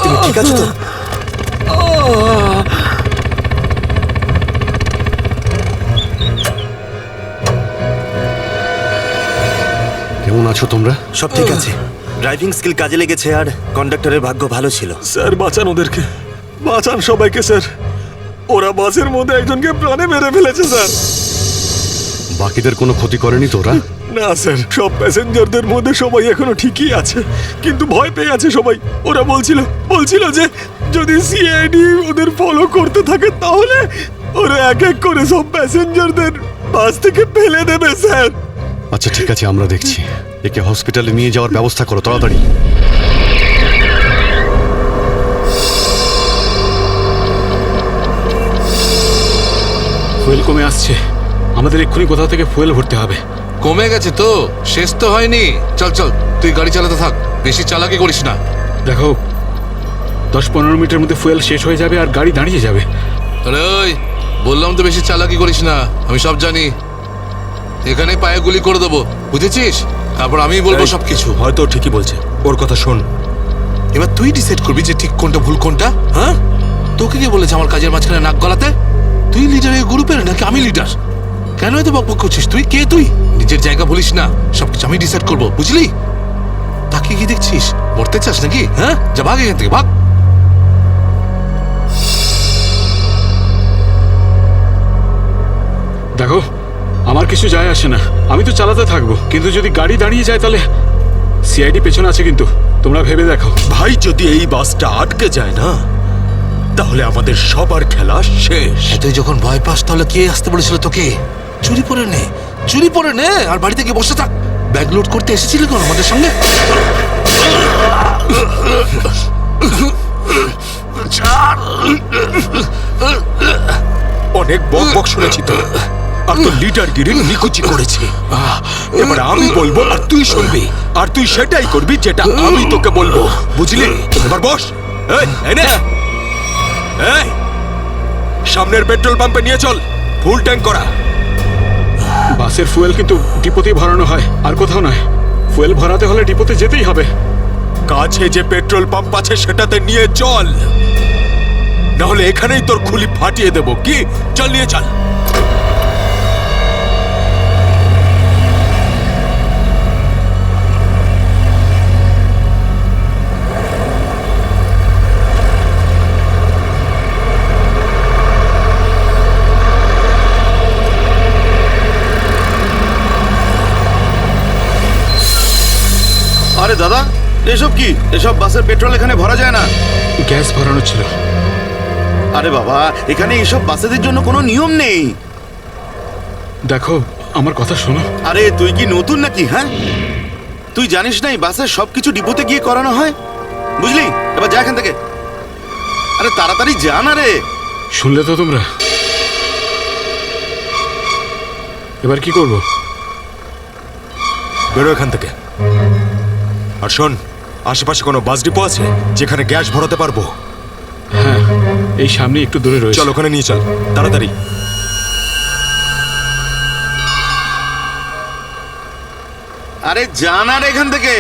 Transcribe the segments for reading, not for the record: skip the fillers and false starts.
তুমি ঠিক আছো তো? কেমন আছো তোমরা? সব ঠিক আছে। ড্রাইভিং স্কিল কাজে লেগেছে আর কন্ডাক্টরের ভাগ্য ভালো ছিল। স্যার বাঁচান ওদেরকে, বাঁচান সবাইকে স্যার। ওরা বাসের মধ্যে একজনকে প্রাণে মেরে ফেলেছে স্যার। বাকিদের কোনো ক্ষতি করেনি তো ওরা? না স্যার, সব প্যাসেঞ্জারদের মধ্যে সবাই এখনো ঠিকই আছে, কিন্তু ভয় পেয়ে আছে সবাই। ওরা বলছিল যে যদি সিআইডি ওদের ফলো করতে থাকে তাহলে ওরা এক এক করে সব প্যাসেঞ্জারদের বাস থেকে ফেলে দেবে স্যার। আচ্ছা ঠিক আছে, আমরা দেখছি। একে হসপিটালে নিয়ে যাওয়ার ব্যবস্থা করো তাড়াতাড়ি। ফুয়েল কমে আসছে, আমাদের এক্ষুনি কোথাও থেকে ফুয়েল ভরতে হবে। কমে গেছে তো, শেষ তো হয়নি। চল চল, তুই গাড়ি চালাতে থাক, বেশি চালাকি করিস না। দেখো 10-15 মিনিটের মধ্যে ফুয়েল শেষ হয়ে যাবে আর গাড়ি দাঁড়িয়ে যাবে। আরে ওই, বললাম তো বেশি চালাকি করিস না, আমি সব জানি। এখানে পায়ে গুলি করে দেবো, বুঝেছিস? তারপর আমি বলবো সবকিছু। হয়তো ঠিকই বলছে, ওর কথা শোন। এবার তুই ডিসাইড করবি যে ঠিক কোনটা ভুল কোনটা। হ্যাঁ, তোকে কে বলেছে আমার কাজের মাঝখানে নাক গলাতে? তুই লিডার এই গ্রুপের নাকি আমি লিডার? কেন এত বকবক করছিস? তুই কে? তুই নিজের জায়গা বলিস না, সবকিছু আমি ডিসাইড করবো, বুঝলি? তাকে কি দেখছিস? মরতে চাস নাকি? হ্যাঁ, যা ভাগ এখান থেকে, ভাগ। দেখো আমার কিছু যায় আসে না, আমি তো চালাতে থাকবো, কিন্তু যদি গাড়ি দাঁড়িয়ে যায় তাহলে সিআইডি পেছনে আছে, কিন্তু তোমরা ভেবে দেখো। ভাই, যদি এই বাসটা আটকে যায় না তাহলে আমাদের সবার খেলা শেষ। তুই যখন ভয় পাস তাহলে কে আসতে বলেছিল তোকে? চুরি পরে নে আর বাড়িতে গিয়ে বসে থাক। ব্যাগ লোড করতে এসেছিলি কোন আমাদের সঙ্গে? অনেক বক শুনেছি তো, আর তো লিডারগিরি নিকুচি করেছি। এবার আমি বলবো আর তুই শুনবি, আর তুই সেটাই করবি যেটা আমি তোকে বলবো, বুঝলি? এবার বস। এই, সামনের পেট্রোল পাম্পে নিয়ে চল, ফুল ট্যাঙ্ক করা। বাসের ফুয়েল কিন্তু ডিপোতেই ভরানো হয়, আর কোথাও নয়। ফুয়েল ভরাতে হলে ডিপোতে যেতেই হবে। কাছে যে পেট্রোল পাম্প আছে সেটাতে নিয়ে চল, নাহলে এখানেই তোর খুলি ফাটিয়ে দেবো। কি? চল, নিয়ে চল। আরে দাদা, এসব কি? এসব বাসের পেট্রোল এখানে ভরা যায় না। গ্যাস ভরানো ছিল। আরে বাবা, এখানে এসব বাসেদের জন্য কোনো নিয়ম নেই। দেখো আমার কথা শোনো। আরে তুই কি নতুন নাকি? হ্যাঁ, তুই জানিস না এই বাসের সবকিছু ডিপোতে গিয়ে করানো হয়, বুঝলি? এবার যা এখান থেকে। আরে তাড়াতাড়ি যা না রে। শুনলে তো তোমরা? এবার কি করব? বেরো এখান থেকে। আর শোন, আশেপাশে কোনো বাস ডিপো আছে যেখানে গ্যাস ভরাতে পারবো? হ্যাঁ, এই সামনে একটু দূরে রয়েছে। চল, ওখানে নিয়ে চল তাড়াতাড়ি। আরে যা না রে এখান থেকে।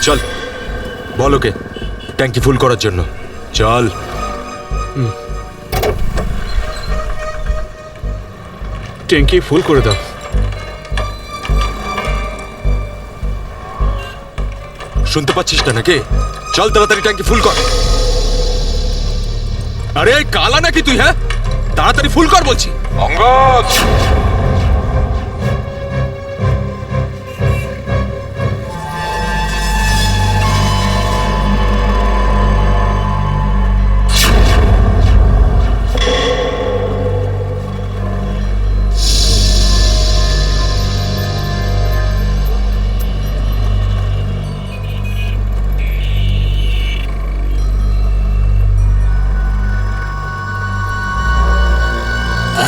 চল, বল ওকে ট্যাঙ্কি ফুল করার জন্য। চল। ট্যাঙ্কি ফুল করে দাও। শুনতে পাচ্ছিস না নাকি? চল তাড়াতাড়ি ট্যাঙ্কি ফুল কর। আরে কালা নাকি তুই? হ্যাঁ, তাড়াতাড়ি ফুল কর বলছি। অঙ্গদ,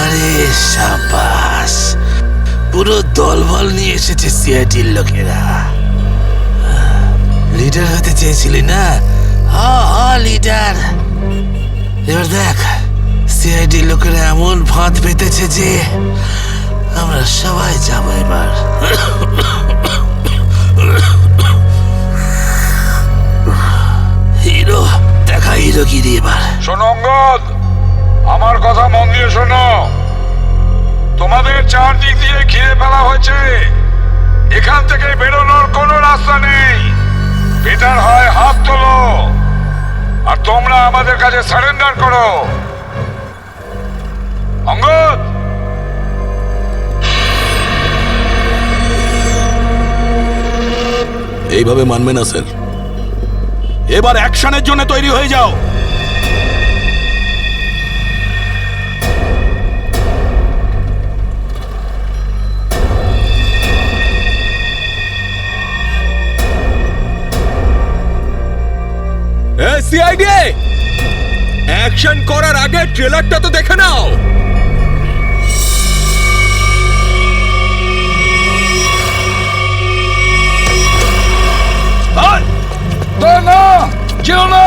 আরে সাবাস, পুরো দলবল নিয়ে এসেছে সিআইডির লোকেরা। লিডার হতে চেয়েছিলি না? লিডার। এবার দেখ, সিআইডির লোকেরা এমন ফাঁদ পেতেছে যে আমরা সবাই যাবো এবার। হিরো দেখা, হিরোগিরি এবার। শোনো অঙ্গদ, আমার কথা মন দিয়ে শোনো। তোমাদের চারদিক দিয়ে ঘিরে ফেলা হয়েছে, এখান থেকে বেরোনোর কোনো রাস্তা নেই। বেটার হয় হাত তোলো আর তোমরা আমাদের কাছে সারেন্ডার করো। অঙ্গদ, এইভাবে মানবে না স্যার। এবার অ্যাকশনের জন্য তৈরি হয়ে যাও। সিআইডি, অ্যাকশন করার আগে ট্রেলারটা তো দেখে নাও। না, যেও না।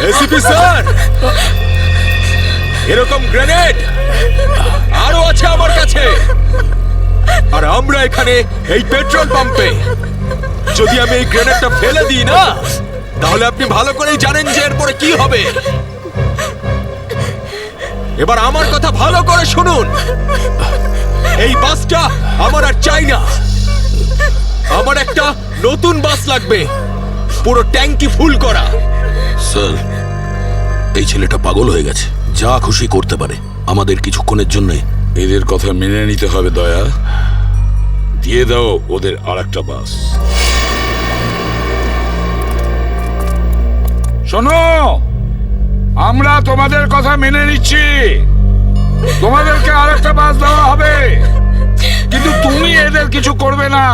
এসিপি স্যার, এরকম গ্রেনেড আরো আছে আমার কাছে। আর আমরা এখানে এই পেট্রোল পাম্পে, যদি আমি এই গ্রেনেডটা ফেলে দিই না, তাহলে আপনি ভালো করেই জানেন যে এরপরে কি হবে। এবার আমার কথা ভালো করে শুনুন। এই বাসটা আমার আর চাই না। আমার একটা নতুন বাস লাগবে, পুরো ট্যাঙ্কি ফুল করা। স্যার, এই ছেলেটা পাগল হয়ে গেছে, যা খুশি করতে পারে। আমাদের কিছুক্ষণের জন্য এদের কথা মেনে নিতে হবে দয়া। দিয়ে দাও ওদের আরেকটা বাস। শোনো, আমরা তোমাদের কথা মেনে নিচ্ছি, তোমাদেরকে আরেকটা বাস দেওয়া হবে, কিন্তু তুমি এদের কিছু করবে না।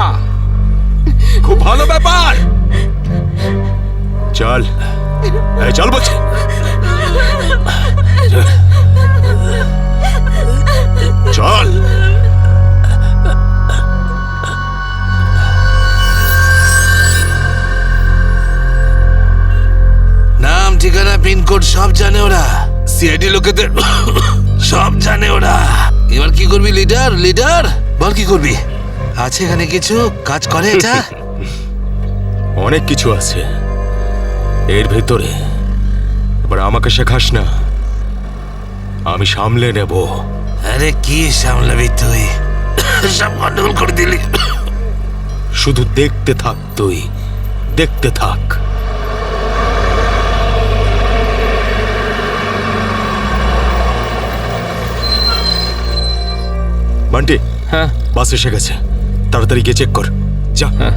খুব ভালো ব্যাপার। চল, এই চল বলছি। চল। নাম, ঠিকানা, পিনকোড সব জানে ওরা। সিআইডি লোকেদের সব জানে ওরা। এবার কি করবি লিডার? লিডার বল, কি করবি? আছে এখানে কিছু কাজ করে এটা? অনেক কিছু আছে এর ভেতরে। এবার আমাকে শেখাস না, আমি সামলে নেব। আরে কি সামলাবি তুই? সব গন্ডগোল করে দিলি। শুধু দেখতে থাক তুই, দেখতে থাক। বান্টি, হ্যাঁ বাস এসে গেছে, তাড়াতাড়ি গিয়ে চেক কর। যা। হ্যাঁ।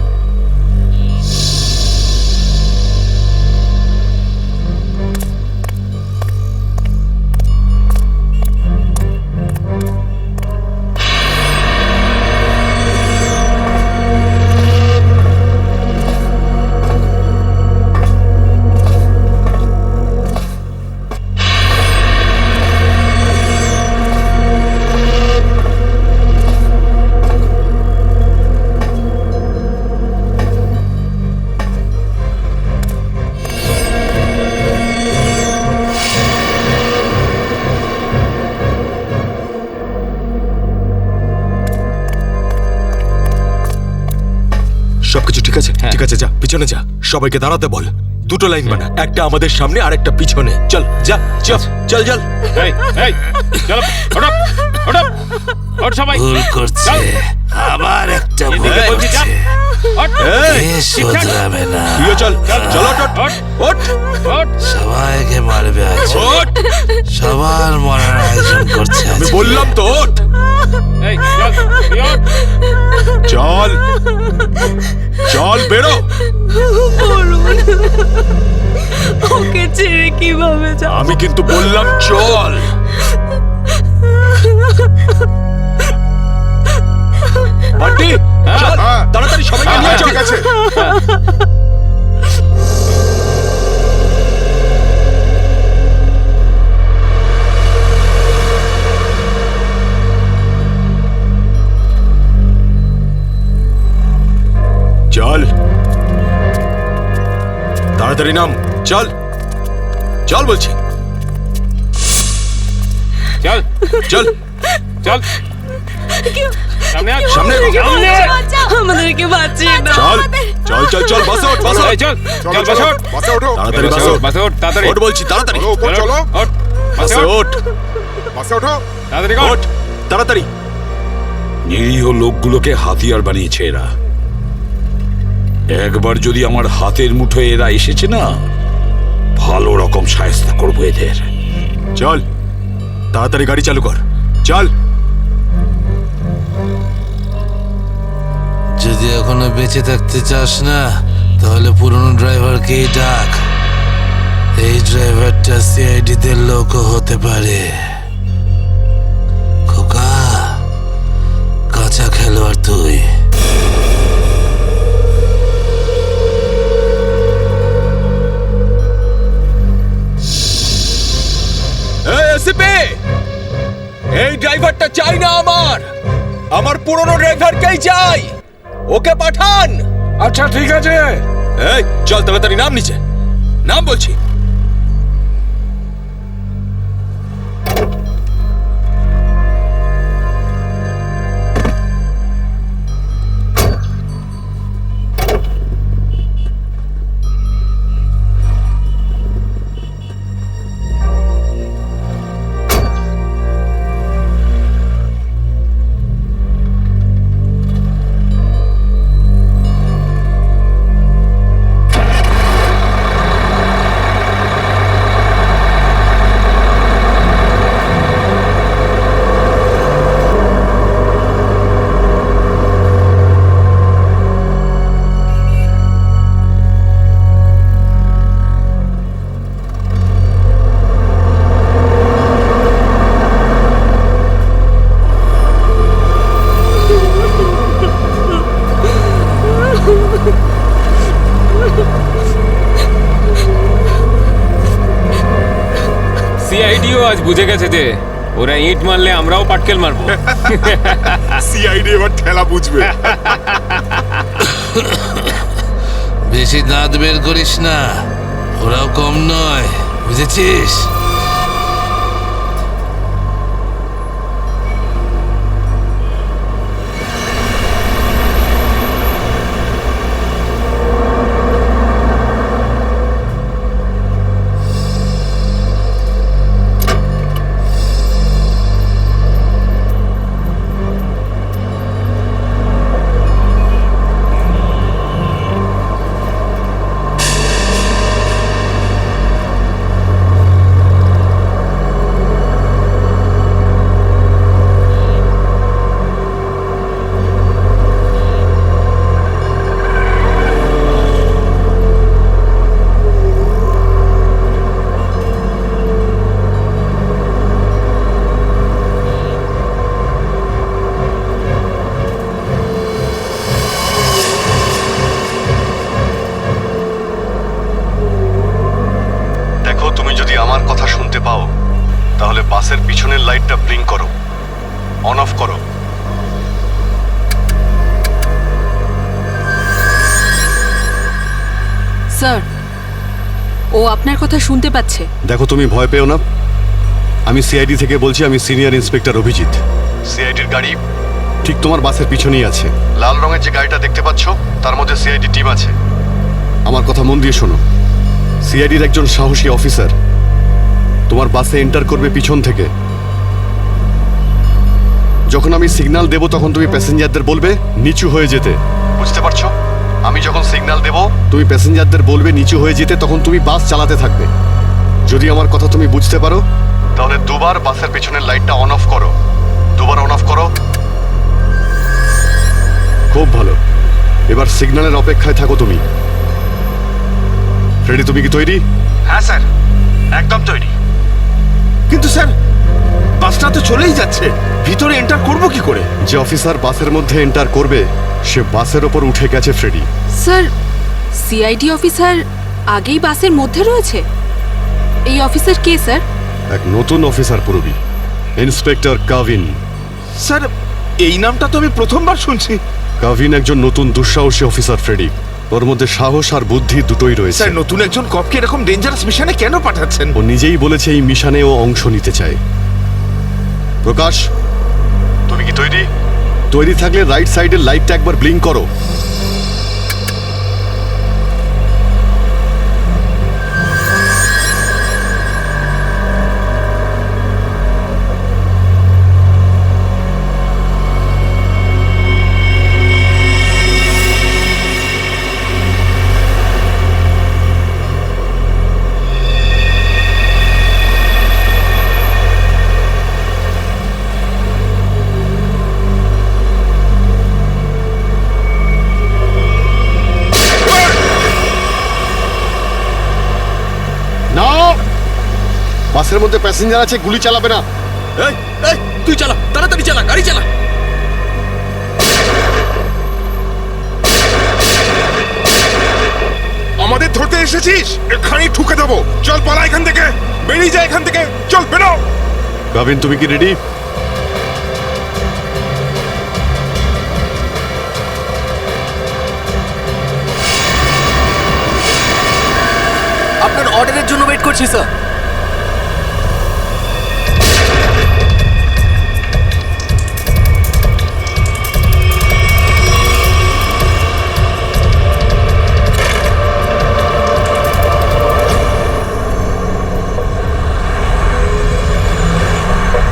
সবকিছু ঠিক আছে? হ্যাঁ। ঠিক আছে, যা পিছনে যা, সবাইকে দাঁড়াতে বল। দুটো লাইন বানা, একটা আমাদের সামনে আর একটা পিছনে। চল যা, চল চল চল। এই এই চলো ওঠ ওঠ ওঠ সবাই ভুল করছে, আবার একটা ভুল এদিকে বলছি যা করছে। ওঠ এ শোধরাবে না, তুইও চল, চল ওঠ ওঠ ওঠ ওঠ সবাইকে মারবে আজ। ওঠ। সবার মরার আয়োজন করছে আজ। আমি বললাম তো ওঠ। এই চল তুই ওঠ চল চল বেরো। ওকে ছেড়ে কিভাবে যাব? আমি কিন্তু বললাম চল। বান্টি চল, তাড়াতাড়ি সবাইকে নিয়ে চল। ঠিক আছে চল তাড়াতাড়ি নাম, চল চল বলছি, চল চল চল সামনে আয় সামনে সামনে আমাদেরকে বাঁচিয়ে দাও। চল চল চল চল বাসে ওঠ, বাসে এই চল চল বাস ওঠ বাসে ওঠো তাড়াতাড়ি বাসে ওঠ, বাস ওঠ তাড়াতাড়ি ওঠ বলছি তাড়াতাড়ি, চলো উপর চলো ওঠ বাসে ওঠ, বাসে ওঠো তাড়াতাড়ি ওঠ তাড়াতাড়ি। নিরীহ লোকগুলোকে হাতিয়ার বানিয়েছে এরা। একবার যদি আমার হাতের মুঠোয় এরা এসেছে না, ভালো রকম শায়েস্তা করবো এদের। চল তাড়াতাড়ি গাড়ি চালু কর, চল। যদি এখনো বেঁচে থাকতে চাস না, তাহলে পুরনো ড্রাইভারকেই ডাক। এই ড্রাইভারটা সিআইডি দের লোকও হতে পারে। খোকা, কাঁচা খেলোয়াড় তুই। এই ড্রাইভারটা চাই না আমার পুরনো ড্রাইভারকেই চাই, ওকে পাঠান। আচ্ছা ঠিক আছে এই চল তাড়াতাড়ি নাম নিচে, নাম বলছি। সিআইডিও আজ বুঝে গেছে যে ওরা ইট মারলে আমরাও পাটকেল মারবো সিআইডি এবার ঠেলা বুঝবে বেশি দাঁত বের করিস না, ওরাও কম নয়, বুঝেছিস? তাহলে বাসের পিছনের লাইটটা ব্লিঙ্ক করো, অন অফ করো। স্যার, ও আপনার কথা শুনতে পাচ্ছে। দেখো, তুমি ভয় পেও না, আমি সিআইডি থেকে বলছি। আমি সিনিয়র ইন্সপেক্টর অভিজিৎ। সিআইডির গাড়ি ঠিক তোমার বাসের পিছনেই আছে। লাল রঙের যে গাড়িটা দেখতে পাচ্ছ তার মধ্যে সিআইডি টিম আছে। আমার কথা মন দিয়ে শোনো। সিআইডির একজন সাহসী অফিসার তোমার বাসে এন্টার করবে পিছন থেকে। যখন আমি সিগন্যাল দেব তখন তুমি প্যাসেঞ্জারদের বলবে নিচু হয়ে যেতে। বুঝতে পারছো? আমি যখন সিগন্যাল দেব তুমি প্যাসেঞ্জারদের বলবে নিচু হয়ে যেতে, তখন তুমি বাস চালাতে থাকবে। যদি আমার কথা তুমি বুঝতে পারো তাহলে দুবার বাসের পেছনের লাইটটা অন অফ করো। দুবার অন অফ করো। খুব ভালো। এবার সিগন্যালের অপেক্ষায় থাকো তুমি। ফ্রেডি, তুমি কি তৈরি? হ্যাঁ স্যার, একদম তৈরি। কিন্তু স্যার, বাসটা তো চলেই যাচ্ছে, ভিতরে এন্টার করব কি করে? যে অফিসার বাসের মধ্যে এন্টার করবে সে বাসের ওপর উঠে গেছে ফ্রেডি। স্যার, সিআইডি অফিসার আগেই বাসের মধ্যে রয়েছে। এই অফিসার কে স্যার? এক নতুন অফিসার পুরবি, ইন্সপেক্টর কাভিন। স্যার, এই নামটা তো আমি প্রথমবার শুনছি। কাভিন একজন নতুন দুঃসাহসী অফিসার ফ্রেডি। ওর মধ্যে সাহস আর বুদ্ধি দুটোই রয়েছে। স্যার, নতুন একজন কপকে এরকম ডেঞ্জারাস মিশনে কেন পাঠাচ্ছেন? ও নিজেই বলেছে এই মিশনে ও অংশ নিতে চায়। প্রকাশ, তুমি কি তৈরি? তৈরি থাকলে রাইট সাইডের লাইটটা একবার ব্লিঙ্ক করো। বাসের মধ্যে প্যাসেঞ্জার আছে, গুলি চালাবে না। এই এই তুই চালা, তাড়াতাড়ি চালা, গাড়ি চালা। আমাদের ধরতে এসেছিস? এখানেই ঠুকে দেবো। চল পালা এখান থেকে, বেরিয়ে যা এখান থেকে, চল বেরো। কাভিন, তুমি কি রেডি? আপনার অর্ডারের জন্য ওয়েট করছি স্যার।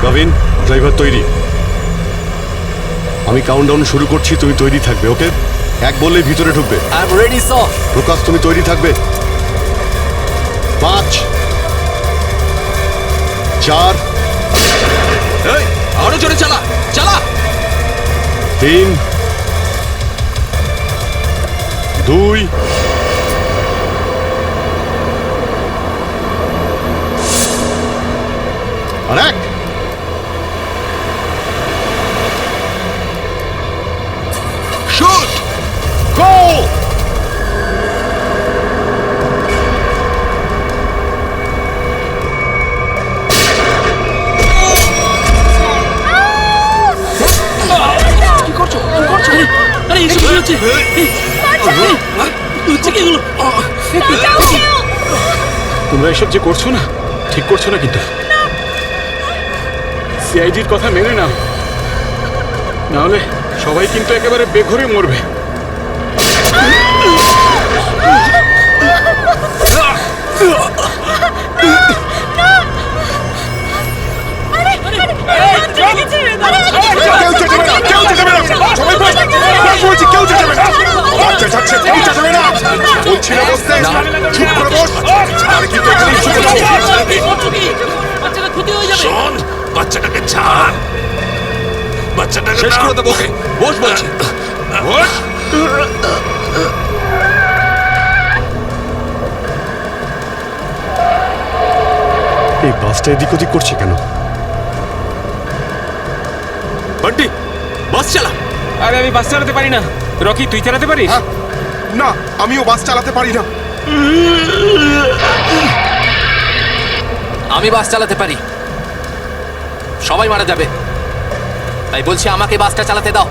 কাভিন, ড্রাইভার তৈরি। আমি কাউন্টডাউন শুরু করছি, তুমি তৈরি থাকবে। ওকে? এক বললে ভিতরে ঢুকবে। I am ready sir. Prakash, তুমি তৈরি থাকবে। 5 4 এই আরো জোরে চালা, চালা। 3 2 আর 1। শুট। গো! আরে এই সব কি হচ্ছে? হচ্ছে কি এগুলো? তোমরা এসব যে করছো না, ঠিক করছো না কিন্তু। সিআইডির কথা মেনে নাও, নাহলে সবাই কিন্তু একেবারে বেঘরে মরবে। কেউ চেঁচাবে না, কেউ চেঁচাবে না, সবাই বস। বলছি কেউ চেঁচাবে না, বাচ্চা যাচ্ছে, কেউ চেঁচাবে না। বলছি না বসতে, চুপ করে বস। আর কিন্তু এখানেই চুপ করে বস। বাচ্চাটা ক্ষতি হয়ে যাবে। শোন, বাচ্চাটাকে ছাড়, বাচ্চাটাকে শেষ করে দেবো ওকে। বস বলছি। বস। এই বাসটা এদিক ওদিক করছে কেন? বান্টি, বাস চালা। আরে আমি বাস চালাতে পারি না। রকি, তুই চালাতে পারিস? না, আমিও বাস চালাতে পারি না। আমি বাস চালাতে পারি। সবাই মারা যাবে, তাই বলছি আমাকে বাসটা চালাতে দাও।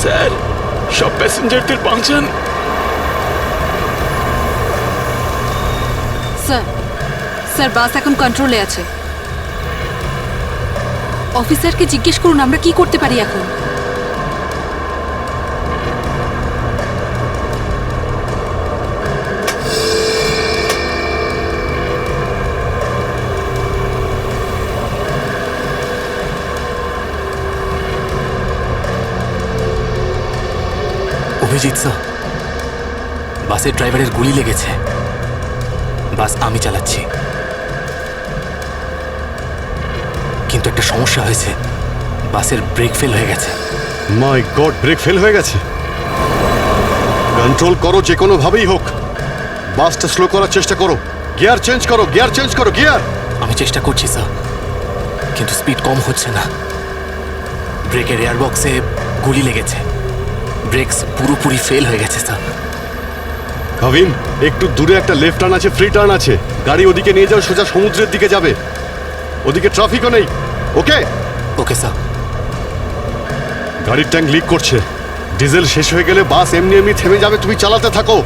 স্যার, সব প্যাসেঞ্জারদের বাঁচান। স্যার, স্যার বাস এখন কন্ট্রোলে আছে। অফিসারকে জিজ্ঞেস করুন আমরা কি করতে পারি এখন। অভিজিৎ স্যার, বাসের ড্রাইভারের গুলি লেগেছে। বাস আমি চালাচ্ছি, কিন্তু একটা সমস্যা হয়েছে। বাসের ব্রেক ফেল হয়ে গেছে। মাই গড, ব্রেক ফেল হয়ে গেছে। কন্ট্রোল করো যে কোনো ভাবেই হোক, বাসটা স্লো করার চেষ্টা করো। গিয়ার চেঞ্জ করো, গিয়ার চেঞ্জ করো, গিয়ার। আমি চেষ্টা করছি স্যার, কিন্তু স্পিড কম হচ্ছে না। ব্রেকের এয়ার বক্সে গুলি লেগেছে। ব্রেকস পুরোপুরি ফেল হয়ে গেছে স্যার। কাবিন, একটু দূরে একটা লেফট টার্ন আছে, ফ্রি টার্ন আছে। গাড়ি ওদিকে নিয়ে যাও, সোজা সমুদ্রের দিকে যাবে। ওদিকে ট্রাফিকও নেই। ওকে ওকে স্যার। গাড়ির ট্যাঙ্ক লিক করছে। ডিজেল শেষ হয়ে গেলে বাস এমনি এমনি থেমে যাবে, তুমি চালাতে থাকো।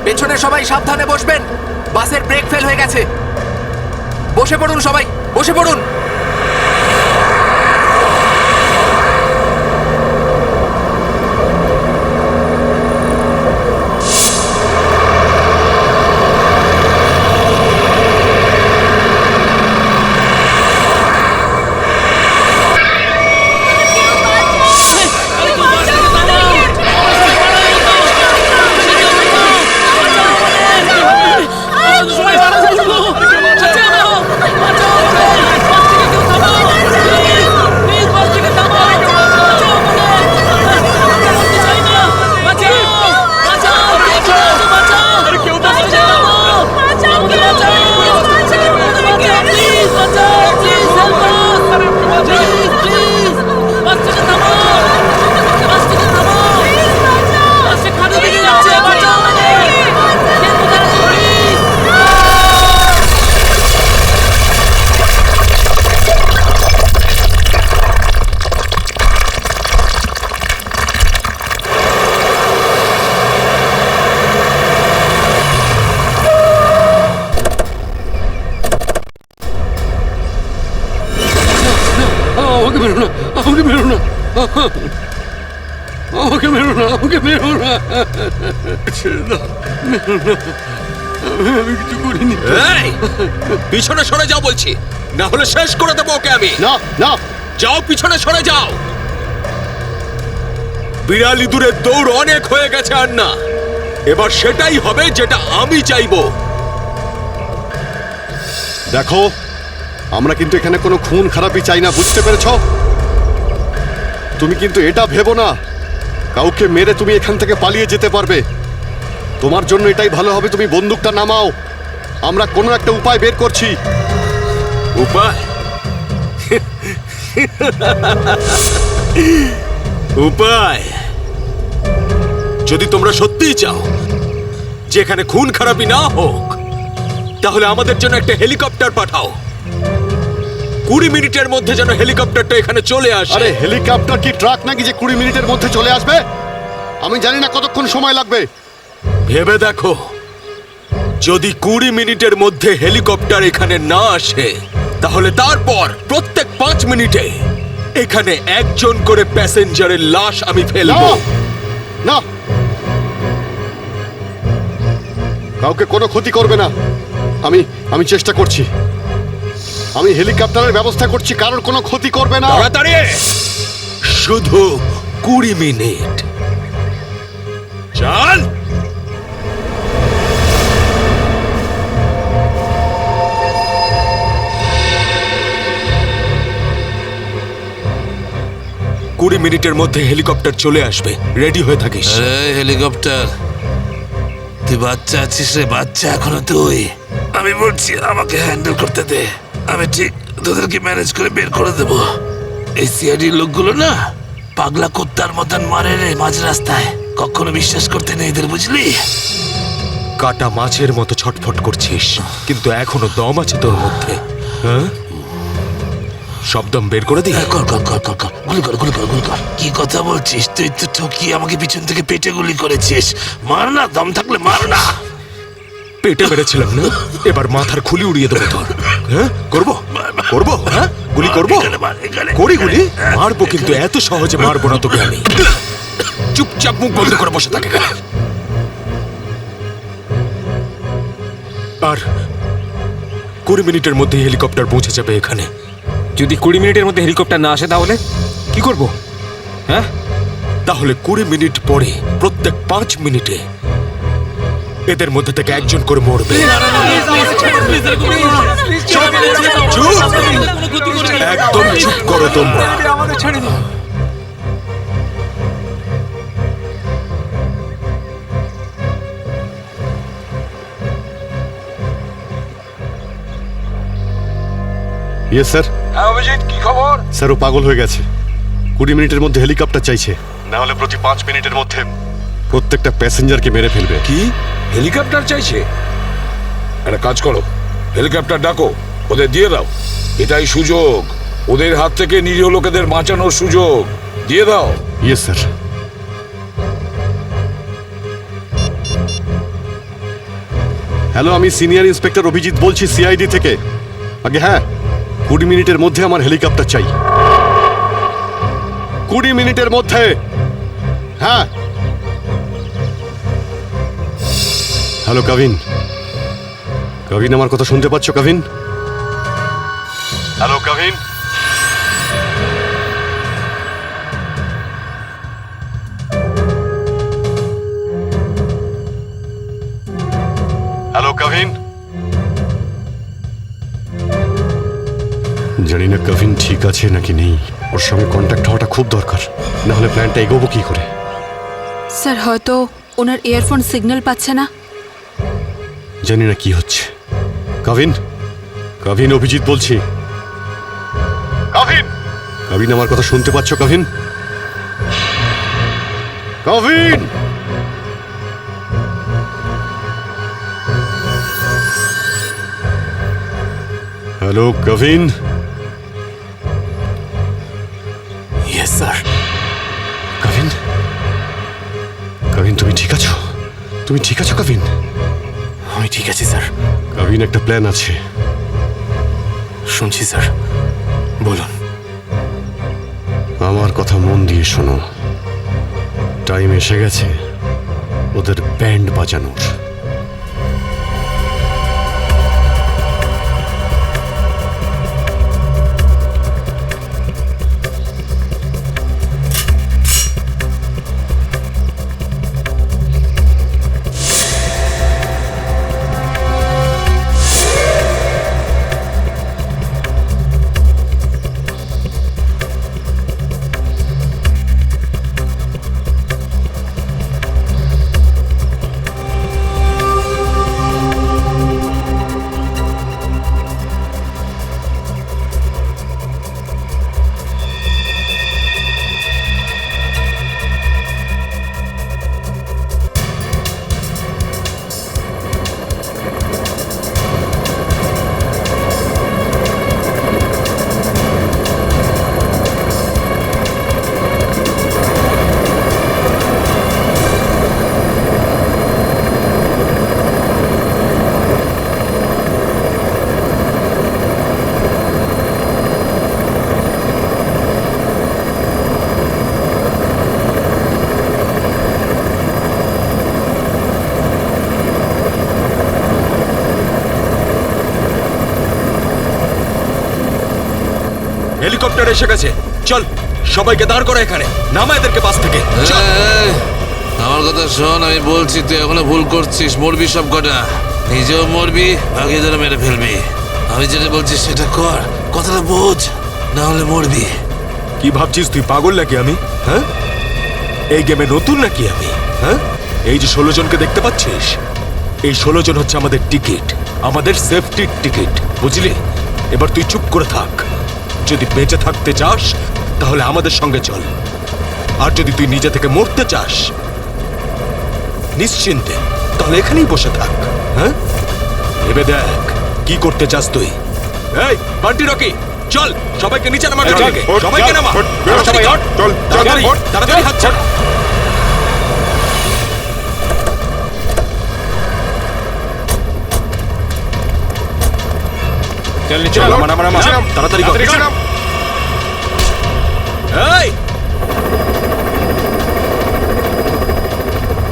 পেছনে সবাই সাবধানে বসবেন। বাসের ব্রেক ফেল হয়ে গেছে। বসে পড়ুন সবাই, বসে পড়ুন। পিছনে সরে যাও বলছি, না হলে শেষ করে দেবো ওকে আমি। না না, যাও, পিছনে সরে যাও। বিড়াল ইঁদুরের দৌড় অনেক হয়ে গেছে আর না। এবার সেটাই হবে যেটা আমি চাইবো। দেখো, আমরা কিন্তু এখানে কোনো খুন খারাপি চাই না, বুঝতে পেরেছো? তুমি কিন্তু এটা ভেবো না কাউকে মেরে তুমি এখান থেকে পালিয়ে যেতে পারবে। তোমার জন্য এটাই ভালো হবে, তুমি বন্দুকটা নামাও। আমরা কোনো একটা উপায় বের করছি। উপায়? উপায়? যদি তোমরা সত্যিই চাও যে এখানে খুন খারাপি না হোক, তাহলে আমাদের জন্য একটা হেলিকপ্টার পাঠাও। 20 মিনিটের মধ্যে যেন হেলিকপ্টারটা এখানে চলে আসে। আরে হেলিকপ্টার কি ট্রাক নাকি যে 20 মিনিটের মধ্যে চলে আসবে? আমি জানি না কতক্ষণ সময় লাগবে। ভেবে দেখো, যদি 20 মিনিটের মধ্যে হেলিকপ্টার এখানে না আসে, তাহলে তারপর প্রত্যেক 5 মিনিটে এখানে একজন করে প্যাসেঞ্জারের লাশ আমি ফেলবো। না, কাউকে কোনো ক্ষতি করবে না। আমি চেষ্টা করছি। আমি হেলিকপ্টারের ব্যবস্থা করছি, কারোর কোনো ক্ষতি করবে না। তাড়াতাড়ি, শুধু 20 মিনিট। চল। 20 মিনিটের মধ্যে হেলিকপ্টার চলে আসবে, রেডি হয়ে থাকিস। আরে হেলিকপ্টার, তুই বাচ্চা আছিস রে, বাচ্চা এখনো তুই। আমি বলছি আমাকে হ্যান্ডেল করতে দে, আমি ঠিক তোদেরকে ম্যানেজ করে বের করে দেবো। এই সিআইডির লোকগুলো না পাগলা কুত্তার মতন মারে রে মাঝ রাস্তায়, কখনো বিশ্বাস করতে নেই এদের, বুঝলি? কাটা মাছের মতো ছটফট করছিস, কিন্তু এখনো দম আছে তোর মধ্যে। হ্যাঁ, সব দম বের করে দি। কর কর কর কর কর, গুলি কর গুলি কর গুলি কর। কি কথা বলছিস? তুই তো ঠকিয়ে আমাকে পিছন থেকে পেটে গুলি করেছিস। মার না, দম থাকলে মার না। পেটে মেরেছিলাম না, এবার মাথার খুলি উড়িয়ে দেবো তোর। হ্যাঁ, করবো করবো, হ্যাঁ গুলি করবো, করি গুলি মারবো, কিন্তু এত সহজে মারবো না তোকে আমি। চুপচাপ মুখ বন্ধ করে বসে থাকে। আর 20 মিনিটের মধ্যে হেলিকপ্টার পৌঁছে যাবে এখানে। যদি 20 মিনিটের মধ্যে হেলিকপ্টার না আসে তাহলে কি করব? হ্যাঁ, তাহলে 20 মিনিট পরে প্রত্যেক 5 মিনিটে এদের মধ্যে থেকে একজন করে মরবে। চুপ! একদম চুপ করো তোমরা। Yes sir. হ্যাঁ অভিজিৎ, কি খবর? স্যার ও পাগল হয়ে গেছে, 20 মিনিটের মধ্যে হেলিকপ্টার চাইছে, না হলে প্রতি 5 মিনিটের মধ্যে প্রত্যেকটা প্যাসেঞ্জারকে মেরে ফেলবে। কি হেলিকপ্টার চাইছে? একটা কাজ করো, হেলিকপ্টার ডাকো, ওদের দিয়ে দাও। এটাই সুযোগ, ওদের হাত থেকে নিরীহ লোকেদের বাঁচানোর সুযোগ। দিয়ে দাও। Yes sir. হ্যালো, আমি সিনিয়র ইন্সপেক্টর অভিজিৎ বলছি সিআইডি থেকে। আগে হ্যাঁ, 20 মিনিটের মধ্যে আমার হেলিকপ্টার চাই, 20 মিনিটের মধ্যে। হ্যাঁ। হ্যালো কাভিন, কাভিন আমার কথা শুনতে পাচ্ছ কাভিন? হ্যালো কাভিন। হ্যালো কাভিন। জানি না কাভিন ঠিক আছে নাকি নেই, ওর সঙ্গে কন্ট্যাক্ট হওয়াটা খুব দরকার, না হলে প্ল্যানটা এগোবো কি করে। স্যার হয়তো ওনার ইয়ারফোন সিগন্যাল পাচ্ছে না। জানি না কি হচ্ছে। কাভিন, কাভিন অভিজিৎ বলছি। কাভিন, কাভিন আমার কথা শুনতে পাচ্ছ Kavin? Kavin. Hello Kavin. Yes sir. Kavin, Kavin তুমি ঠিক আছো? তুমি ঠিক আছো কাভিন? আমি ঠিক আছি স্যার। কাভিন একটা প্ল্যান আছে। শুনছি স্যার, বলুন। আমার কথা মন দিয়ে শোনো, টাইম এসে গেছে ওদের ব্যান্ড বাজানোর। হেলিকপ্টার এসে গেছে, চল সবাইকে দাঁড় করা এখানে, নামা এদেরকে বাস থেকে। চল। এই, আমার কথা শোন, আমি বলছি তুই এখনো ভুল করছিস, মরবি সব কটা, নিজেও মরবি, বাকিদেরও মেরে ফেলবি। আমি যেটা বলছি সেটা কর, কথাটা বোঝ, না হলে মরবি। কি ভাবছিস তুই পাগল নাকি আমি? হ্যাঁ, এই গেমে নতুন নাকি আমি? হ্যাঁ, এই যে 16 জনকে দেখতে পাচ্ছিস, এই 16 জন হচ্ছে আমাদের টিকিট, আমাদের সেফটির টিকিট, বুঝলি? এবার তুই চুপ করে থাক। যদি বেঁচে থাকতে চাস তাহলে আমাদের সঙ্গে চল, আর যদি তুই নিজে থেকে মরতে চাস নিশ্চিন্তে, তাহলে এখানেই বসে থাক। হ্যাঁ, ভেবে দেখ কি করতে চাস তুই। এই বান্টি রকি, চল সবাইকে নিচে নামা, সবাইকে নামা, তাড়াতাড়ি হাত ছাড়। চল নিচে নামা, তাড়াতাড়ি কর। এই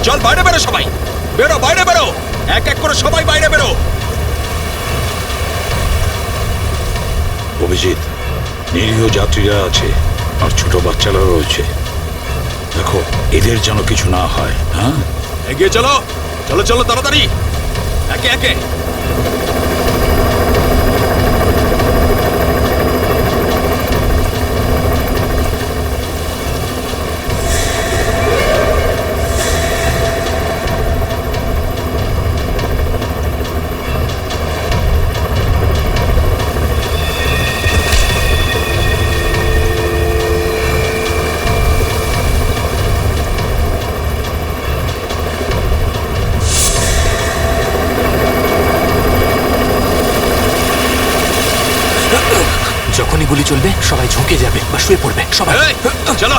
চল বাইরে বেরো, সবাই বেরো, বাইরে বেরো, এক এক করে সবাই বাইরে বেরো। অভিজিৎ, নিরীহ যাত্রীরা আছে আর ছোট বাচ্চারা রয়েছে, দেখো এদের যেন কিছু না হয়। হ্যাঁ, এগিয়ে চলো, চলো চলো তাড়াতাড়ি, একে একে। যখনই গুলি চলবে সবাই ঝুঁকে যাবে বা শুয়ে পড়বে সবাই। এই, চলো,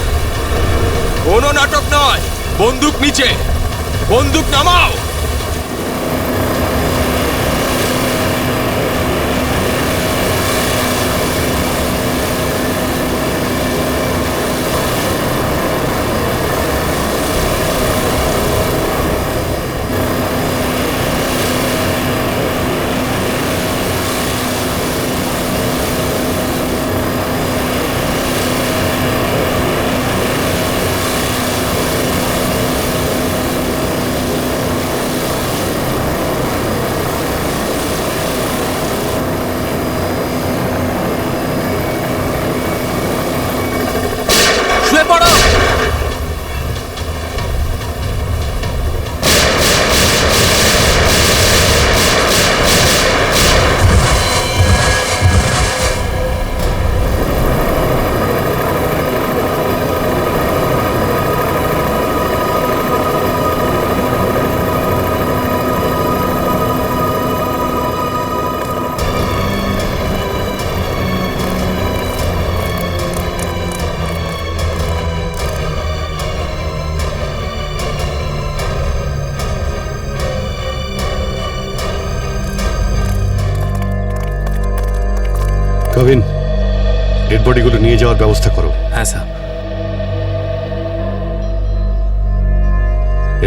কোনো নাটক নয়, বন্দুক নিচে, বন্দুক নামাও। শুয়ে পড়ো। কবিন, ডেড বডিগুলো নিয়ে যাওয়ার ব্যবস্থা করো। হ্যাঁ স্যার।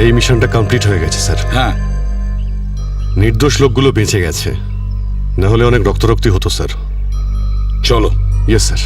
এই মিশনটা কমপ্লিট হয়ে গেছে স্যার। হ্যাঁ, নির্দোষ লোকগুলো বেঁচে গেছে, না হলে অনেক রক্তারক্তি হতো স্যার। চলো। Yes sir.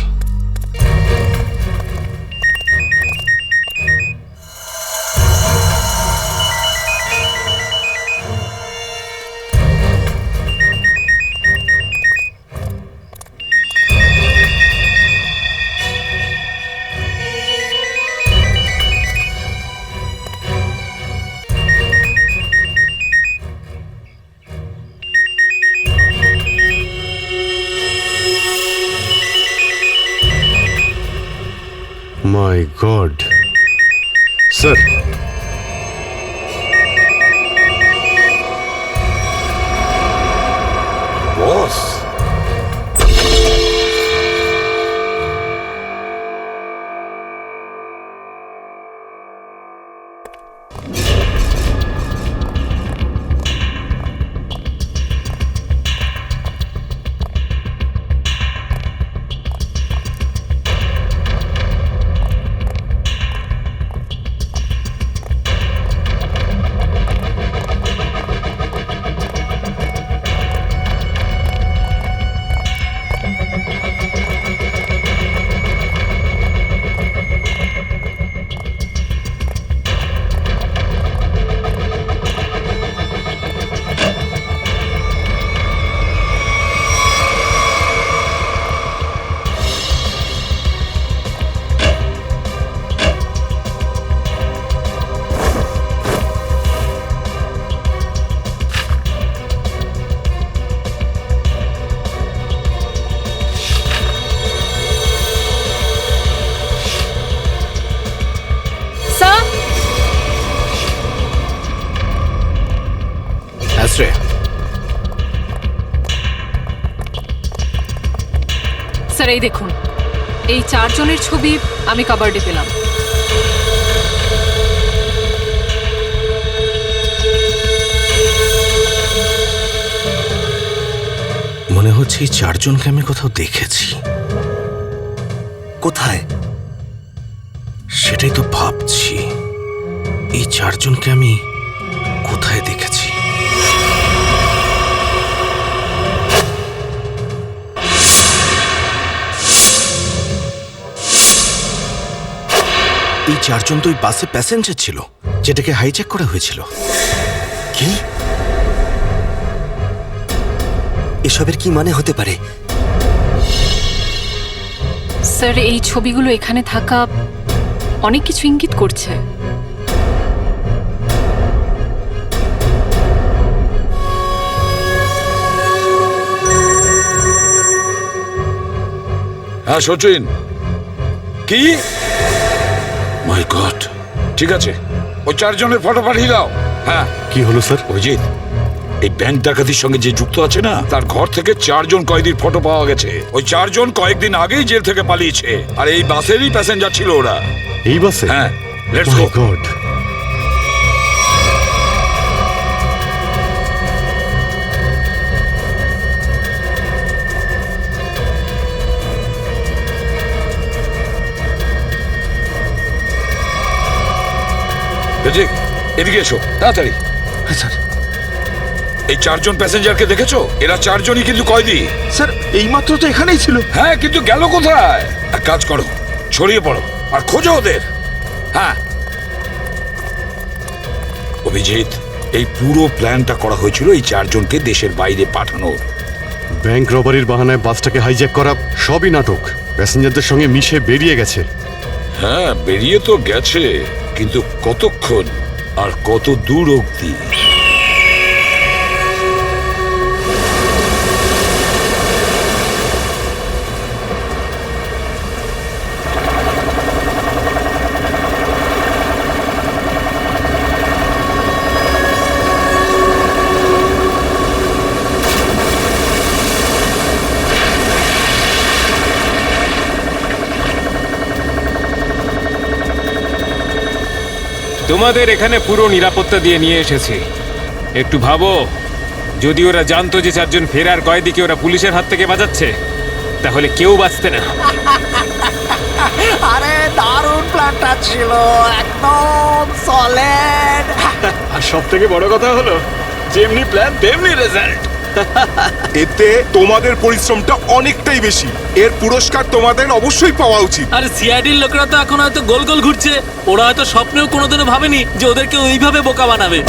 My god sir, boss, x ray. Sir এই দেখুন, এই 4 জনের ছবি আমি কাবার্ডে পেলাম। মনে হচ্ছে এই 4 জনকে আমি কোথাও দেখেছি। কোথায়? সেটাই তো ভাবছি, এই 4 জনকে আমি কোথায় দেখেছি। এই 4 জন তো ওই বাসে প্যাসেঞ্জার ছিল যেটাকে হাইজ্যাক করা হয়েছিল। কি? এসবের কি মানে হতে পারে? স্যার এই ছবিগুলো এখানে থাকা অনেক কিছু ইঙ্গিত করছে। হ্যাঁ সচিন, কি? মাই গড, ঠিক আছে, ওই 4 জনের ফটো পাঠিয়ে দাও। হ্যাঁ। কি হলো স্যার? অভিজিৎ, এই ব্যাংক ডাকাতির সঙ্গে যে যুক্ত আছে না, তার ঘর থেকে 4 জন কয়েদির ফটো পাওয়া গেছে। ওই 4 জন কয়েকদিন আগেই জেল থেকে পালিয়েছে, আর এই বাসেরই প্যাসেঞ্জার ছিল ওরা। এই বাসে? হ্যাঁ, let's my go. God. Abhijit, এদিকে এসো তাড়াতাড়ি। স্যার, এই 4 জন প্যাসেঞ্জারকে দেখেছো? এরা 4 জনই কিন্তু কয়েদি। স্যার এইমাত্র তো এখানেই ছিল। হ্যাঁ, কিন্তু গেল কোথায়? এক কাজ করো, ছড়িয়ে পড়ো আর খোঁজো ওদের। হ্যাঁ অভিজিৎ, এই পুরো প্ল্যানটা করা হয়েছিল এই 4 জনকে দেশের বাইরে পাঠানোর। ব্যাংক রবারির বাহানায় বাসটাকে হাইজ্যাক করা সবই নাটক। প্যাসেঞ্জারদের সঙ্গে মিশে বেরিয়ে গেছে। হ্যাঁ, বেরিয়ে তো গেছে, কিন্তু কতক্ষণ আর কত দূর অবধি? তোমাদের এখানে পুরো নিরাপত্তা দিয়ে নিয়ে এসেছি। একটু ভাবো, যদি ওরা জানতো যে 4 জন ফেরার কয়েদিকে ওরা পুলিশের হাত থেকে বাঁচাচ্ছে, তাহলে কেউ বাঁচতে না। আরে দারুণ প্ল্যানটা ছিল, একদম সলিড। আর সব থেকে বড় কথা হলো, যেমনি প্ল্যান তেমনি রেজাল্ট। এতে তোমাদের পরিশ্রমটা অনেকটাই বেশি। এর পুরস্কার তোমাদের অবশ্যই পাওয়া উচিত। আর সিআইডির লোকেরা তো এখন হয়তো গোল গোল ঘুরছে। ওরা হয়তো স্বপ্নেও কোনোদিনও ভাবেনি যে ওদেরকে ওইভাবে বোকা বানাবে।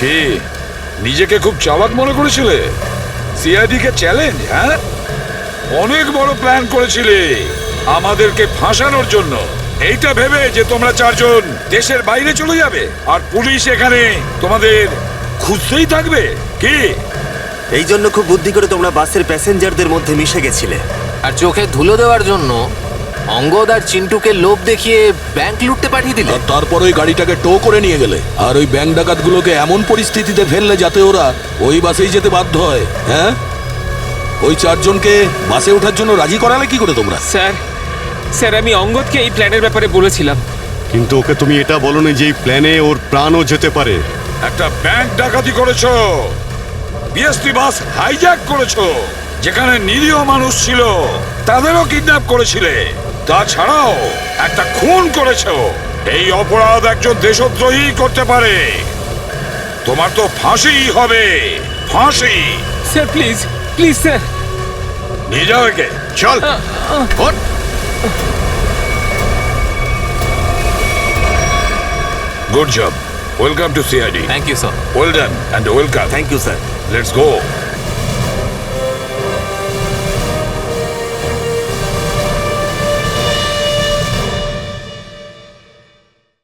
কি নিজেকে খুব চালাক মনে করেছিলে? সিআইডি কে চ্যালেঞ্জ, হ্যাঁ? অনেক বড় প্ল্যান করেছিলে আমাদেরকে ফাঁসানোর জন্য। এইটা ভেবে যে তোমরা চারজন দেশের বাইরে চলে যাবে আর পুলিশ এখানে তোমাদের খুঁজতেই থাকবে কি? এই জন্য খুব বুদ্ধি করে তোমরা বাসের প্যাসেঞ্জারদের মধ্যে মিশে গেছিলে। আর চোখে ধুলো দেওয়ার জন্য অঙ্গদ আর চিন্টুকে লোভ দেখিয়ে ব্যাংক লুটতে পাঠিয়ে দিলে। আর তারপর ওই গাড়িটাকে টো করে নিয়ে গেলে আর ওই ব্যাংক ডাকাতগুলোকে এমন পরিস্থিতিতে ফেললে যাতে ওরা ওই বাসেই যেতে বাধ্য হয়। হ্যাঁ, ওই চারজনকে বাসে ওঠার জন্য রাজি করালে কি করে তোমরা? স্যার আমি অঙ্গদকে এই প্ল্যানের ব্যাপারে বলেছিলাম। কিন্তু ওকে তুমি এটা বলনি যে এই প্ল্যানে ওর প্রাণও যেতে পারে। একটা ব্যাংক ডাকাতি করেছো, বিএসটি বাস হাইজ্যাক করেছো, যেখানে নিরীহ মানুষ ছিল তাদেরও কিডন্যাপ করেছিলে, তাছাড়াও একটা খুন করেছো। এই অপরাধ একজন দেশদ্রোহী করতে পারে। তোমার তো ফাঁসি হবে, ফাঁসি। স্যার প্লিজ প্লিজ স্যার, নিয়ে যাও একে। চল ওঠ। Good job. Welcome to CID. Thank you sir. Well done and welcome. Thank you sir. Let's go.